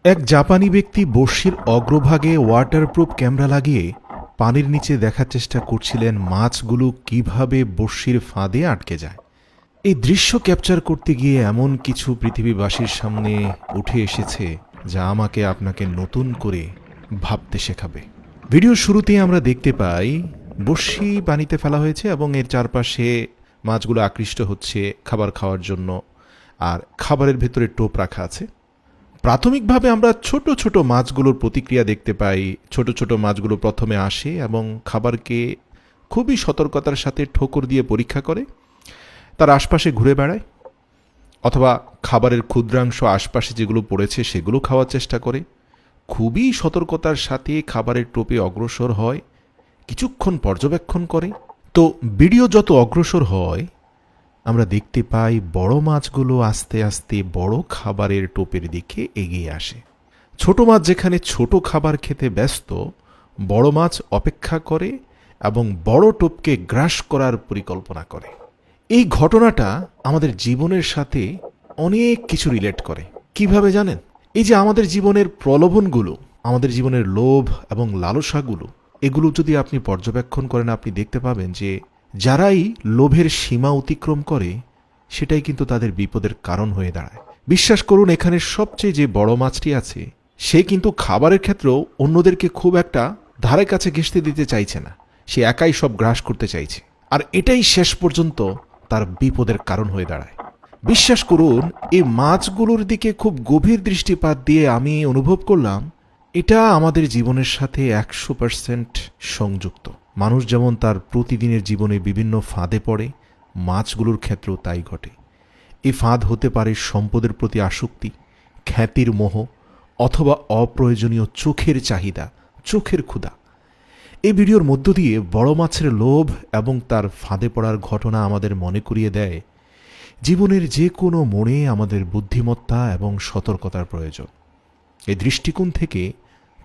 এক জাপানি ব্যক্তি বড়শির অগ্রভাগে ওয়াটারপ্রুফ ক্যামেরা লাগিয়ে পানির নিচে দেখার চেষ্টা করছিলেন মাছগুলো কিভাবে বড়শির ফাঁদে আটকে যায়। এই দৃশ্য ক্যাপচার করতে গিয়ে এমন কিছু পৃথিবীবাসীর সামনে উঠে এসেছে যা আমাকে আপনাকে নতুন করে ভাবতে শেখাবে। ভিডিওর শুরুতেই আমরা দেখতে পাই বড়শি পানিতে ফেলা হয়েছে এবং এর চারপাশে মাছগুলো আকৃষ্ট হচ্ছে খাবার খাওয়ার জন্য, আর খাবারের ভেতরে টোপ রাখা আছে। প্রাথমিকভাবে আমরা ছোট ছোট মাছগুলোর প্রতিক্রিয়া দেখতে পাই। ছোট ছোট মাছগুলো প্রথমে আসে এবং খাবারকে খুবই সতর্কতার সাথে ঠোকর দিয়ে পরীক্ষা করে, তার আশপাশে ঘুরে বেড়ায়, অথবা খাবারের ক্ষুদ্রাংশ আশপাশে যেগুলো পড়েছে সেগুলো খাওয়ার চেষ্টা করে, খুবই সতর্কতার সাথে খাবারের টোপে অগ্রসর হয়, কিছুক্ষণ পর্যবেক্ষণ করে। তো ভিডিও যত অগ্রসর হয় আমরা দেখতে পাই বড় মাছগুলো আস্তে আস্তে বড় খাবারের টোপের দিকে এগিয়ে আসে। ছোট মাছ যেখানে ছোট খাবার খেতে ব্যস্ত, বড় মাছ অপেক্ষা করে এবং বড় টোপকে গ্রাস করার পরিকল্পনা করে। এই ঘটনাটা আমাদের জীবনের সাথে অনেক কিছু রিলেট করে। কিভাবে জানেন? এই যে আমাদের জীবনের প্রলোভনগুলো, আমাদের জীবনের লোভ এবং লালসাগুলো, এগুলো যদি আপনি পর্যবেক্ষণ করেন আপনি দেখতে পাবেন যে যারাই লোভের সীমা অতিক্রম করে সেটাই কিন্তু তাদের বিপদের কারণ হয়ে দাঁড়ায়। বিশ্বাস করুন, এখানে সবচেয়ে যে বড় মাছটি আছে সে কিন্তু খাবারের ক্ষেত্রেও অন্যদেরকে খুব একটা ধারে কাছে ঘেঁষতে দিতে চাইছে না, সে একাই সব গ্রাস করতে চাইছে, আর এটাই শেষ পর্যন্ত তার বিপদের কারণ হয়ে দাঁড়ায়। বিশ্বাস করুন, এই মাছগুলোর দিকে খুব গভীর দৃষ্টিপাত দিয়ে আমি অনুভব করলাম এটা আমাদের জীবনের সাথে 100% সংযুক্ত। মানুষ যেমন তার প্রতিদিনের জীবনে বিভিন্ন ফাঁদে পড়ে, মাছগুলোর ক্ষেত্রেও তাই ঘটে। এই ফাঁদ হতে পারে সম্পদের প্রতি আসক্তি, খ্যাতির মোহ, অথবা অপ্রয়োজনীয় চোখের চাহিদা, চোখের ক্ষুধা। এই ভিডিওর মধ্য দিয়ে বড় মাছের লোভ এবং তার ফাঁদে পড়ার ঘটনা আমাদের মনে করিয়ে দেয় জীবনের যে কোনো মোড়ে আমাদের বুদ্ধিমত্তা এবং সতর্কতার প্রয়োজন। এই দৃষ্টিকোণ থেকে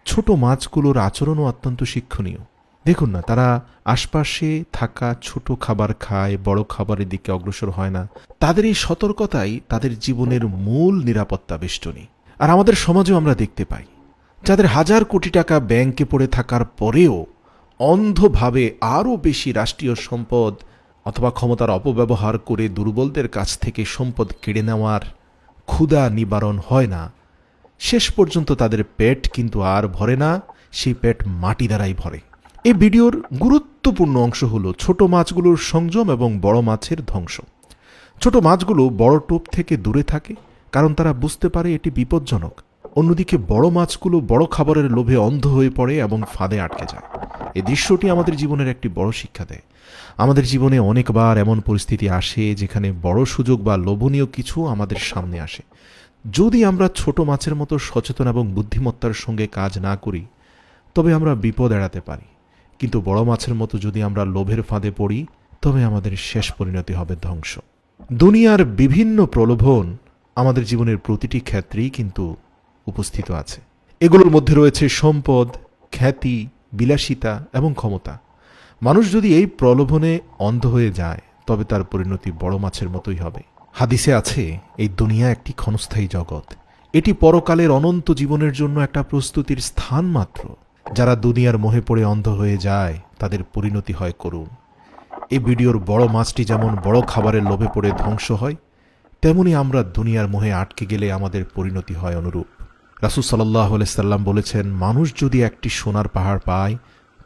ছোট মাছগুলোর আচরণও অত্যন্ত শিক্ষণীয়। দেখুন না, তারা আশপাশে থাকা ছোট খাবার খায়, বড় খাবারের দিকে অগ্রসর হয় না। তাদের এই সতর্কতাই তাদের জীবনের মূল নিরাপত্তা বেষ্টনী। আর আমাদের সমাজেও আমরা দেখতে পাই যাদের হাজার কোটি টাকা ব্যাংকে পড়ে থাকার পরেও অন্ধভাবে আরও বেশি রাষ্ট্রীয় সম্পদ অথবা ক্ষমতার অপব্যবহার করে দুর্বলদের কাছ থেকে সম্পদ কেড়ে নেওয়ার ক্ষুধা নিবারণ হয় না। শেষ পর্যন্ত তাদের পেট কিন্তু আর ভরে না, সেই পেট মাটি দ্বারাই ভরে। এই ভিডিওর গুরুত্বপূর্ণ অংশ হলো ছোট মাছগুলোর সংযম এবং বড় মাছের ধ্বংস। ছোট মাছগুলো বড় টোপ থেকে দূরে থাকে কারণ তারা বুঝতে পারে এটি বিপজ্জনক। অন্যদিকে বড় মাছগুলো বড় খাবারের লোভে অন্ধ হয়ে পড়ে এবং ফাঁদে আটকে যায়। এই দৃশ্যটি আমাদের জীবনের একটি বড় শিক্ষা দেয়। আমাদের জীবনে অনেকবার এমন পরিস্থিতি আসে যেখানে বড় সুযোগ বা লোভনীয় কিছু আমাদের সামনে আসে। যদি আমরা ছোট মাছের মতো সচেতন এবং বুদ্ধিমত্তার সঙ্গে কাজ না করি তবে আমরা বিপদ এড়াতে পারি, কিন্তু বড় মাছের মতো যদি আমরা লোভের ফাঁদে পড়ি তবে আমাদের শেষ পরিণতি হবে ধ্বংস। দুনিয়ার বিভিন্ন প্রলোভন আমাদের জীবনের প্রতিটি ক্ষেত্রেই কিন্তু উপস্থিত আছে। এগুলোর মধ্যে রয়েছে সম্পদ, খ্যাতি, বিলাসিতা এবং ক্ষমতা। মানুষ যদি এই প্রলোভনে অন্ধ হয়ে যায় তবে তার পরিণতি বড় মাছের মতোই হবে। হাদিসে আছে, এই দুনিয়া একটি ক্ষণস্থায়ী জগৎ, এটি পরকালের অনন্ত জীবনের জন্য একটা প্রস্তুতির স্থান মাত্র। যারা দুনিয়ার মোহে পড়ে অন্ধ হয়ে যায় তাদের পরিণতি হয় করুণ। এই ভিডিওর বড় মাছটি যেমন বড় খাবারের লোভে পড়ে ধ্বংস হয়, তেমনি আমরা দুনিয়ার মোহে আটকে গেলে আমাদের পরিণতি হয় অনুরূপ। রাসূল সাল্লাল্লাহু আলাইহি সাল্লাম বলেছেন, মানুষ যদি একটি সোনার পাহাড় পায়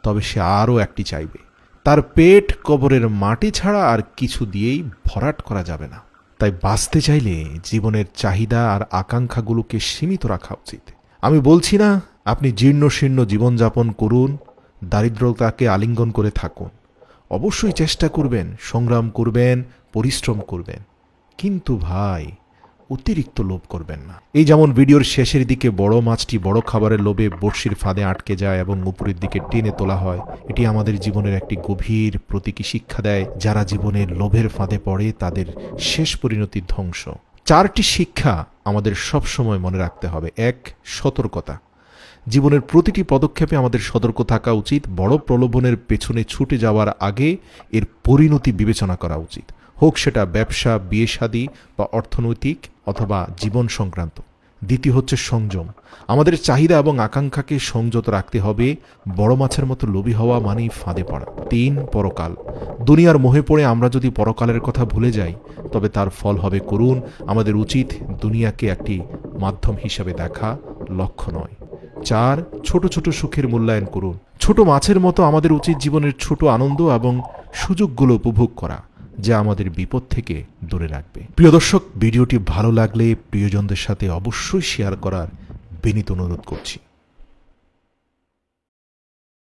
তবে সে আরও একটি চাইবে। তার পেট কবরের মাটি ছাড়া আর কিছু দিয়েই ভরাট করা যাবে না। তাই বাঁচতে চাইলে জীবনের চাহিদা আর আকাঙ্ক্ষাগুলোকে সীমিত রাখা উচিত। আমি বলছি না আপনি জীর্ণশীর্ণ জীবনযাপন করুন, দারিদ্রতাকে আলিঙ্গন করে থাকুন। অবশ্যই চেষ্টা করবেন, সংগ্রাম করবেন, পরিশ্রম করবেন, কিন্তু ভাই অতিরিক্ত লোভ করবেন না। এই যেমন ভিডিওর শেষের দিকে বড় মাছটি বড় খাবারের লোভে বড়শির ফাঁদে আটকে যায় এবং উপরের দিকে টেনে তোলা হয়, এটি আমাদের জীবনের একটি গভীর প্রতীকী শিক্ষা দেয়। যারা জীবনের লোভের ফাঁদে পড়ে তাদের শেষ পরিণতি ধ্বংস। 4টি শিক্ষা আমাদের সব সময় মনে রাখতে হবে। 1. সতর্কতা। জীবনের প্রতিটি পদক্ষেপে আমাদের সতর্ক থাকা উচিত। বড় প্রলোভনের পেছনে ছুটে যাওয়ার আগে এর পরিণতি বিবেচনা করা উচিত, হোক সেটা ব্যবসা, বিয়ে শাদী বা অর্থনৈতিক অথবা জীবন সংক্রান্ত। দ্বিতীয় হচ্ছে সংযম। আমাদের চাহিদা এবং আকাঙ্ক্ষাকে সংযত রাখতে হবে। বড় মাছের মতো লোভী হওয়া মানেই ফাঁদে পড়া। 3, পরকাল। দুনিয়ার মোহে পড়ে আমরা যদি পরকালের কথা ভুলে যাই তবে তার ফল হবে করুণ। আমাদের উচিত দুনিয়াকে একটি মাধ্যম হিসাবে দেখা, লক্ষ্য নয়। 4, ছোট ছোট সুখের মূল্যায়ন করুন। ছোট মাছের মতো আমাদের উচিত জীবনের ছোট আনন্দ এবং সুযোগগুলো উপভোগ করা, যা আমাদের বিপদ থেকে দূরে রাখবে। প্রিয় দর্শক, ভিডিওটি ভালো লাগলে প্রিয়জনদের সাথে অবশ্যই শেয়ার করার বিনীত অনুরোধ করছি।